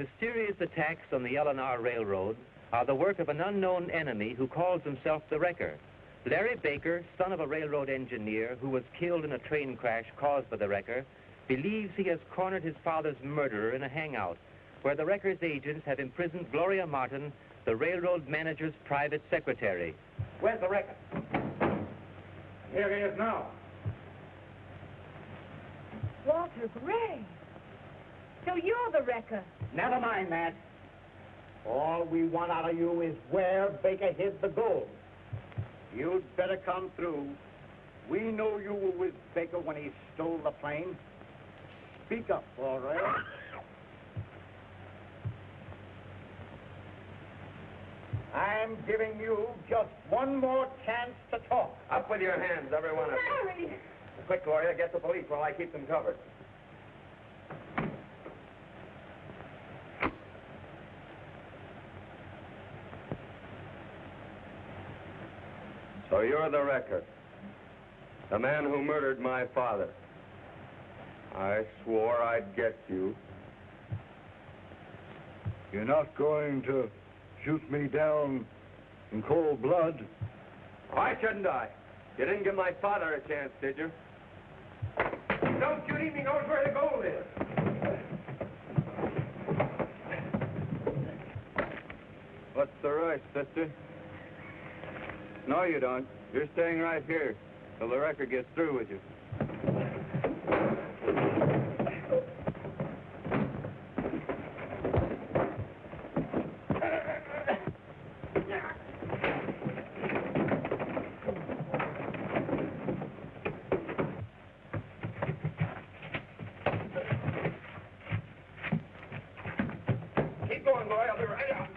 mysterious attacks on the L&R Railroad are the work of an unknown enemy who calls himself the Wrecker. Larry Baker, son of a railroad engineer who was killed in a train crash caused by the Wrecker, believes he has cornered his father's murderer in a hangout, where the Wrecker's agents have imprisoned Gloria Martin, the railroad manager's private secretary. Where's the Wrecker? Here he is now. Walter Gray. So you're the Wrecker. Never mind that. All we want out of you is where Baker hid the gold. You'd better come through. We know you were with Baker when he stole the plane. Speak up, all right? I'm giving you just one more chance to talk. Up with your hands, every one of you. Larry! Quick, Gloria, get the police while I keep them covered. So you're the Wrecker, the man who murdered my father. I swore I'd get you. You're not going to shoot me down in cold blood? Why shouldn't I? You didn't give my father a chance, did you? Don't shoot him, he knows where the gold is. What's the rush, sister? No, you don't. You're staying right here till the Wrecker gets through with you. Keep going, boy. I'll be right out.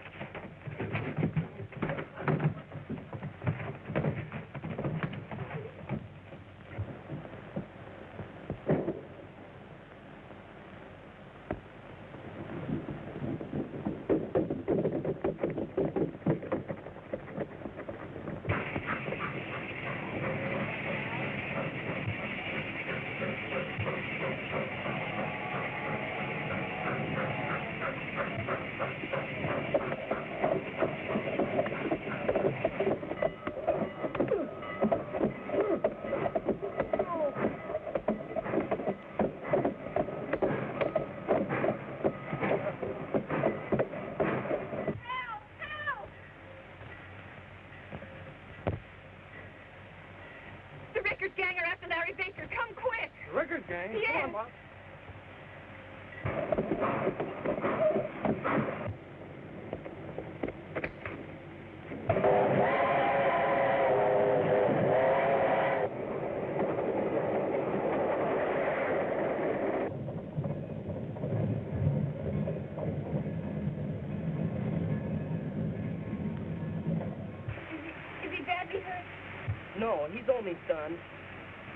No, he's only stunned.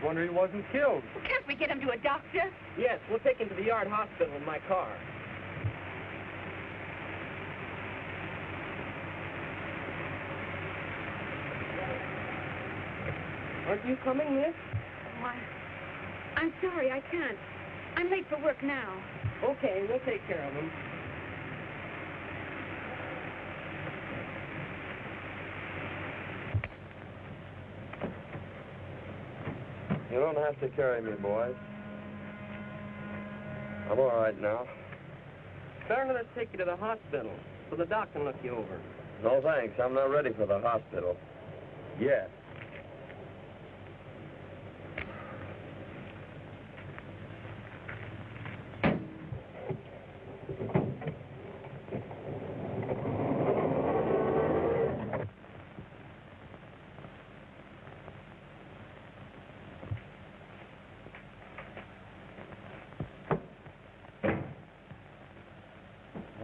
Wonder he wasn't killed. Well, can't we get him to a doctor? Yes, we'll take him to the Yard Hospital in my car. Aren't you coming, miss? Oh, I'm sorry, I can't. I'm late for work now. Okay, we'll take care of him. You don't have to carry me, boys. I'm all right now. Better let us take you to the hospital so the doc can look you over. No, thanks. I'm not ready for the hospital. Yet.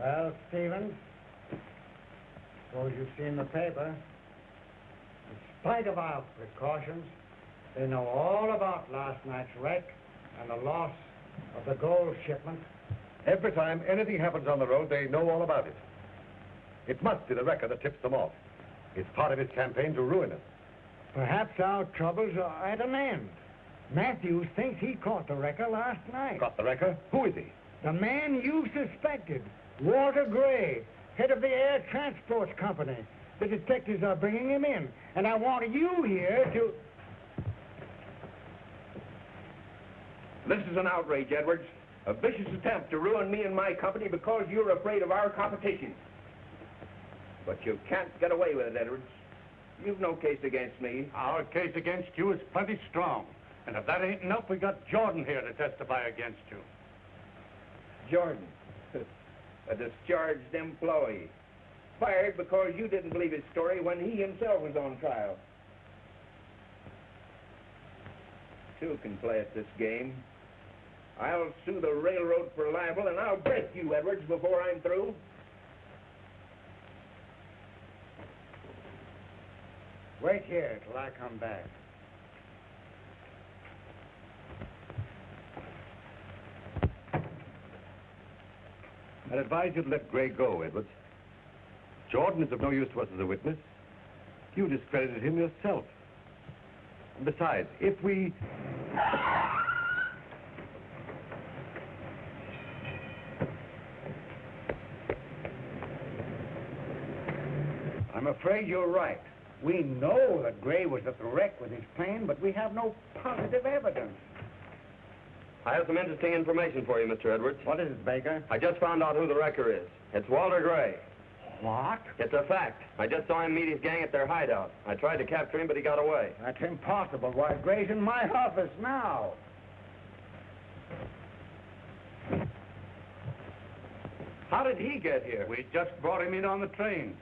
Well, Stevens, suppose you've seen the paper. In spite of our precautions, they know all about last night's wreck and the loss of the gold shipment. Every time anything happens on the road, they know all about it. It must be the Wrecker that tips them off. It's part of his campaign to ruin us. Perhaps our troubles are at an end. Matthews thinks he caught the Wrecker last night. Got the Wrecker? Who is he? The man you suspected. Walter Gray, head of the Air Transport Company. The detectives are bringing him in, and I want you here to... This is an outrage, Edwards. A vicious attempt to ruin me and my company because you're afraid of our competition. But you can't get away with it, Edwards. You've no case against me. Our case against you is plenty strong. And if that ain't enough, we got Jordan here to testify against you. Jordan, a discharged employee. Fired because you didn't believe his story when he himself was on trial. Two can play at this game. I'll sue the railroad for libel, and I'll break you, Edwards, before I'm through. Wait here till I come back. I'd advise you to let Gray go, Edwards. Jordan is of no use to us as a witness. You discredited him yourself. And besides, if we... I'm afraid you're right. We know that Gray was at the wreck with his plane, but we have no positive evidence. I have some interesting information for you, Mr. Edwards. What is it, Baker? I just found out who the wrecker is. It's Walter Gray. What? It's a fact. I just saw him meet his gang at their hideout. I tried to capture him, but he got away. That's impossible. Why, Gray's in my office now. How did he get here? We just brought him in on the train.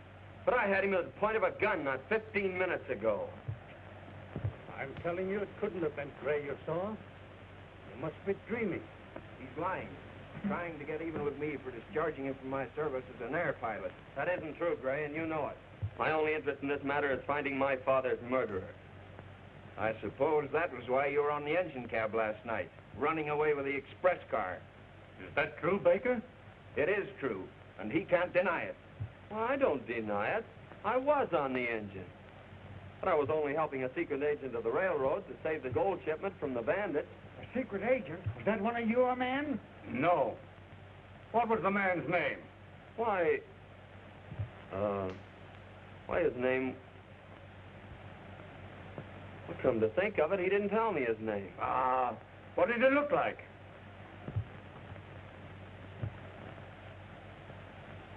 But I had him at the point of a gun not 15 minutes ago. I'm telling you, it couldn't have been Gray you saw. You must be dreaming. He's lying. Trying to get even with me for discharging him from my service as an air pilot. That isn't true, Gray, and you know it. My only interest in this matter is finding my father's murderer. I suppose that was why you were on the engine cab last night, running away with the express car. Is that true, Baker? It is true, and he can't deny it. Well, I don't deny it. I was on the engine. But I was only helping a secret agent of the railroad to save the gold shipment from the bandits. A secret agent? Was that one of your men? No. What was the man's name? Why, his name... Well, come to think of it, he didn't tell me his name. What did it look like?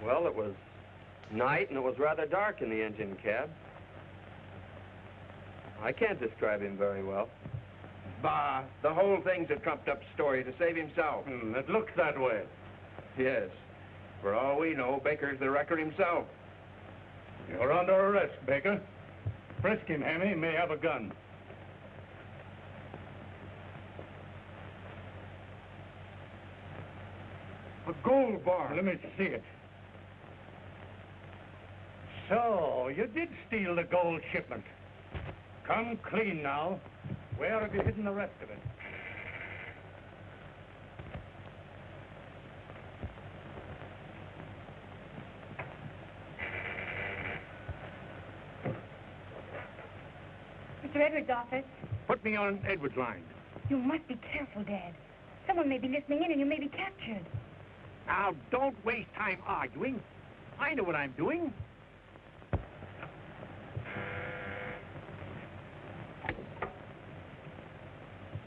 Well, it was night, and it was rather dark in the engine cab. I can't describe him very well. Bah, the whole thing's a trumped-up story to save himself. It looks that way. Yes. For all we know, Baker's the wrecker himself. You're under arrest, Baker. Frisk him, Hammy. He may have a gun. A gold bar. Let me see it. So, you did steal the gold shipment. Come clean now. Where have you hidden the rest of it? Mr. Edwards' office. Put me on Edwards' line. You must be careful, Dad. Someone may be listening in and you may be captured. Now, don't waste time arguing. I know what I'm doing.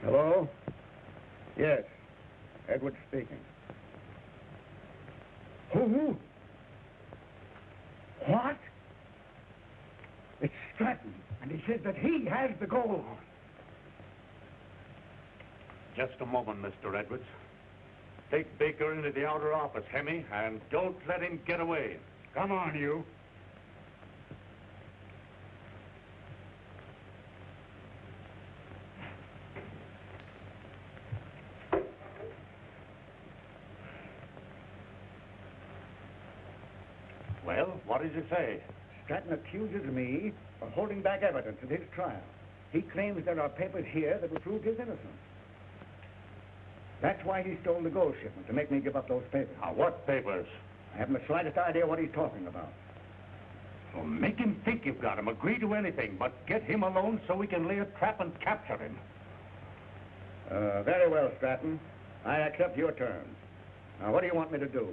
Hello? Yes. Edward speaking. Who? What? It's Stratton, and he says that he has the gold. Just a moment, Mr. Edwards. Take Baker into the outer office, Hemmy, and don't let him get away. Come on, you. Well, what does he say? Stratton accuses me of holding back evidence in his trial. He claims there are papers here that will prove his innocence. That's why he stole the gold shipment, to make me give up those papers. Now, what papers? I haven't the slightest idea what he's talking about. Well, make him think you've got him. Agree to anything, but get him alone so we can lay a trap and capture him. Very well, Stratton. I accept your terms. Now, what do you want me to do?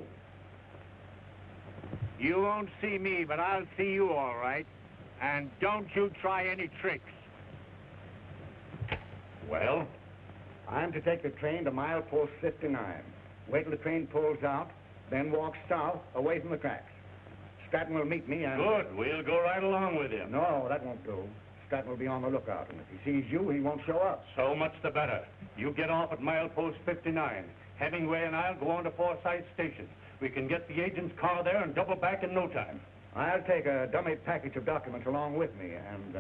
You won't see me, but I'll see you all right. And don't you try any tricks. Well? I'm to take the train to milepost 59. Wait till the train pulls out, then walk south, away from the tracks. Stratton will meet me and... Good. We'll go right along with him. No, that won't do. Stratton will be on the lookout, and if he sees you, he won't show up. So much the better. You get off at milepost 59. Hemingway and I'll go on to Forsyth Station. We can get the agent's car there and double back in no time. I'll take a dummy package of documents along with me, and,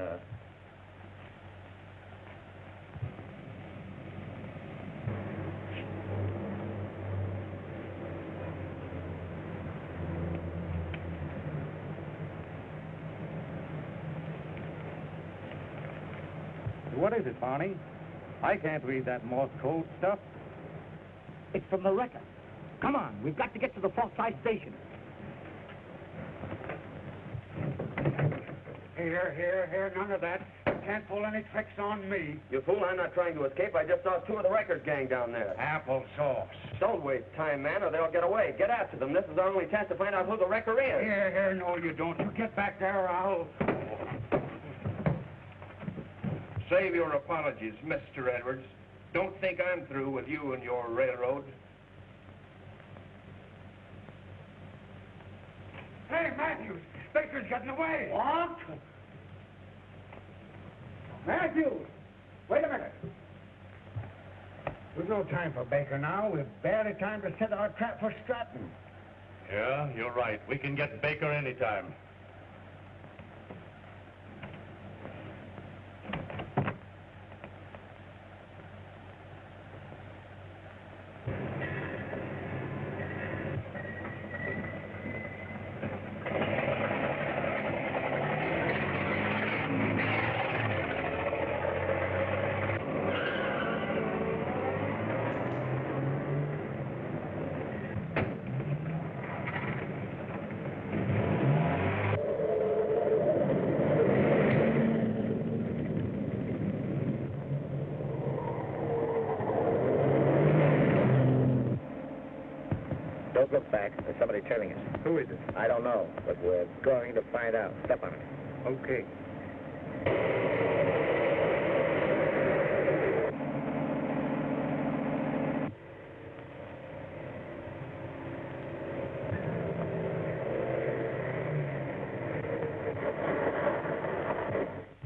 What is it, Barney? I can't read that Morse code stuff. it's from the wrecker. Come on, we've got to get to the Forsyth Station. Here, none of that. You can't pull any tricks on me. You fool, I'm not trying to escape. I just saw two of the record gang down there. Applesauce. Don't waste time, man, or they'll get away. Get after them. This is our only chance to find out who the wrecker is. Here, no, you don't. You get back there, or I'll... Save your apologies, Mr. Edwards. Don't think I'm through with you and your railroad. Hey, Matthews, Baker's getting away. What? Matthews, wait a minute. There's no time for Baker now. We've barely time to set our trap for Stratton. Yeah, you're right. We can get Baker anytime. Don't look back. There's somebody trailing us. Who is it? I don't know, but we're going to find out. Step on it. Okay.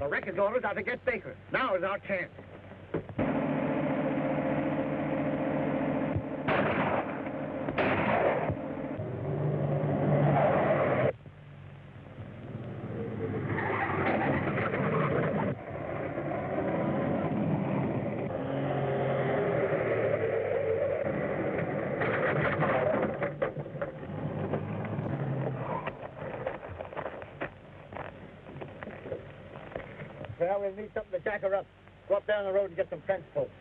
The wrecker's orders are to get Baker. Now is our chance. Well, we'll need something to jack her up. Go up down the road and get some fence posts.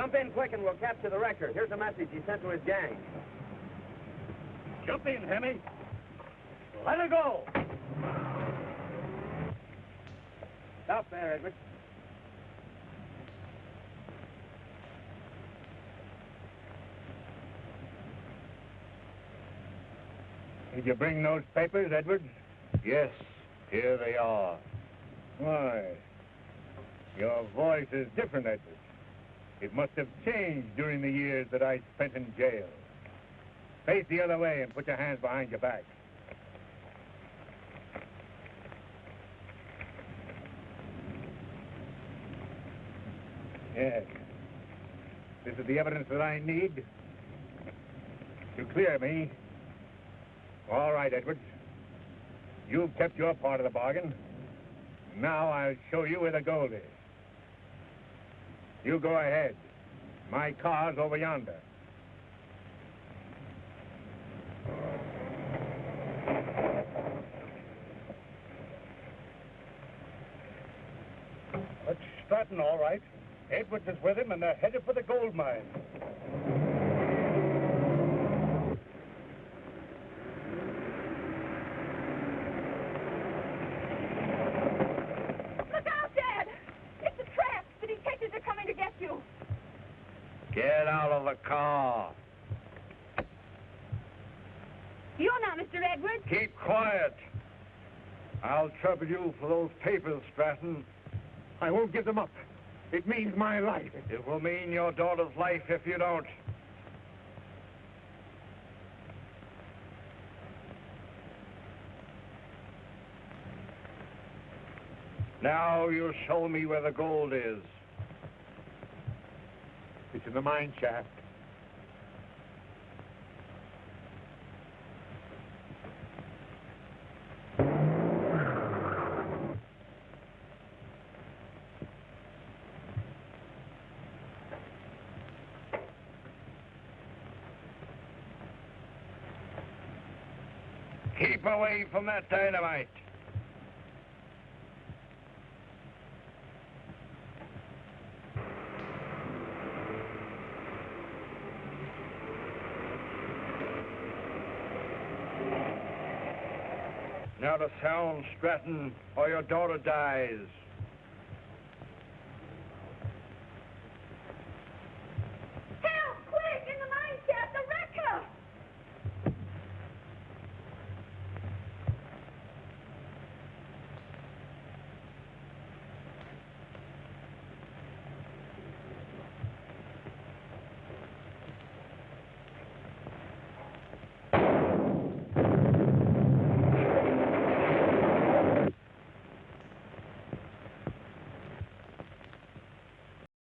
Jump in quick and we'll capture the wrecker. Here's a message he sent to his gang. Jump in, Hemmy. Let her go. Stop there, Edward. Did you bring those papers, Edwards? Yes, here they are. Why, your voice is different, Edwards. It must have changed during the years that I spent in jail. Face the other way and put your hands behind your back. Yes. This is the evidence that I need to clear me. All right, Edwards. You've kept your part of the bargain. Now I'll show you where the gold is. You go ahead. My car's over yonder. That's Stratton, all right. Edwards is with him, and they're headed for the gold mine. Look out, Dad! It's a trap! The detectives are coming to get you. Get out of the car. You're not Mr. Edwards. Keep quiet. I'll trouble you for those papers, Stratton. I won't give them up. It means my life. It will mean your daughter's life if you don't. Now you show me where the gold is. It's in the mine shaft. Keep away from that dynamite. Now to sound, Stratton, or your daughter dies.